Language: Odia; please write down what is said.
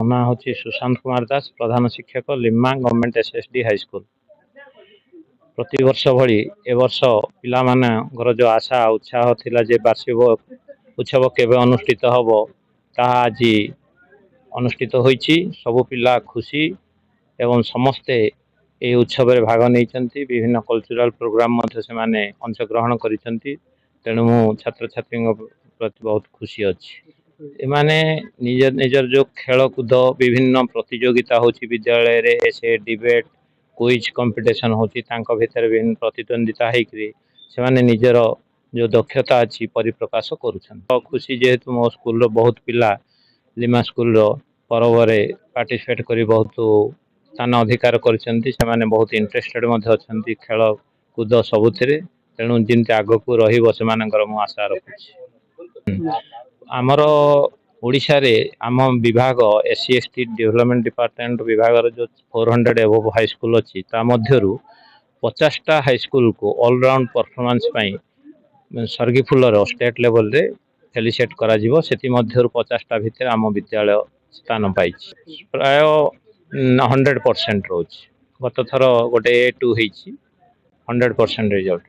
ମୋ ନାଁ ହେଉଛି ସୁଶାନ୍ତ କୁମାର ଦାସ, ପ୍ରଧାନ ଶିକ୍ଷକ, ଲିମା ଗଭର୍ଣ୍ଣମେଣ୍ଟ ଏସ୍ଏସ୍ଡି ହାଇସ୍କୁଲ। ପ୍ରତିବର୍ଷ ଭଳି ଏ ବର୍ଷ ପିଲାମାନଙ୍କର ଯେଉଁ ଆଶା ଉତ୍ସାହ ଥିଲା ଯେ ବାର୍ଷିକ ଉତ୍ସବ କେବେ ଅନୁଷ୍ଠିତ ହେବ, ତାହା ଆଜି ଅନୁଷ୍ଠିତ ହୋଇଛି। ସବୁ ପିଲା ଖୁସି ଏବଂ ସମସ୍ତେ ଏହି ଉତ୍ସବରେ ଭାଗ ନେଇଛନ୍ତି। ବିଭିନ୍ନ କଲଚରାଲ ପ୍ରୋଗ୍ରାମ ମଧ୍ୟ ସେମାନେ ଅଂଶଗ୍ରହଣ କରିଛନ୍ତି। ତେଣୁ ମୁଁ ଛାତ୍ରଛାତ୍ରୀଙ୍କ ପ୍ରତି ବହୁତ ଖୁସି ଅଛି। ଏମାନେ ନିଜର ଯେଉଁ ଖେଳକୁଦ ବିଭିନ୍ନ ପ୍ରତିଯୋଗିତା ହେଉଛି ବିଦ୍ୟାଳୟରେ, ସେ ଡିବେଟ୍ କୁଇଜ୍ କମ୍ପିଟିସନ୍ ହେଉଛି, ତାଙ୍କ ଭିତରେ ବିଭିନ୍ନ ପ୍ରତିଦ୍ୱନ୍ଦିତା ହେଇକରି ସେମାନେ ନିଜର ଯେଉଁ ଦକ୍ଷତା ଅଛି ପରିପ୍ରକାଶ କରୁଛନ୍ତି। ଖୁସି ଯେହେତୁ ମୋ ସ୍କୁଲର ବହୁତ ପିଲା ଲିମା ସ୍କୁଲର ପର୍ବରେ ପାର୍ଟିସିପେଟ୍ କରି ବହୁତ ସ୍ଥାନ ଅଧିକାର କରିଛନ୍ତି। ସେମାନେ ବହୁତ ଇଣ୍ଟରେଷ୍ଟେଡ୍ ମଧ୍ୟ ଅଛନ୍ତି ଖେଳକୁଦ ସବୁଥିରେ। ତେଣୁ ଯେମିତି ଆଗକୁ ରହିବ ସେମାନଙ୍କର ମୁଁ ଆଶା ରଖୁଛି। ଆମର ଓଡ଼ିଶାରେ ଆମ ବିଭାଗ SC ST ଡେଭଲପମେଣ୍ଟ ଡିପାର୍ଟମେଣ୍ଟ ବିଭାଗର ଯେଉଁ 400 ଏଭୋଭ୍ ହାଇସ୍କୁଲ ଅଛି, ତା ମଧ୍ୟରୁ 50ଟା ହାଇସ୍କୁଲକୁ ଅଲରାଉଣ୍ଡ ପରଫର୍ମାନ୍ସ ପାଇଁ ସର୍ଗିଫୁଲର ଷ୍ଟେଟ୍ ଲେଭେଲରେ ଫେଲିସିଏଟ୍ କରାଯିବ। ସେଥିମଧ୍ୟରୁ 50ଟା ଭିତରେ ଆମ ବିଦ୍ୟାଳୟ ସ୍ଥାନ ପାଇଛି। ପ୍ରାୟ 100% ରହୁଛି। ଗତ ଥର ଗୋଟେ A2 ହେଇଛି, 100% ରେଜଲ୍ଟ।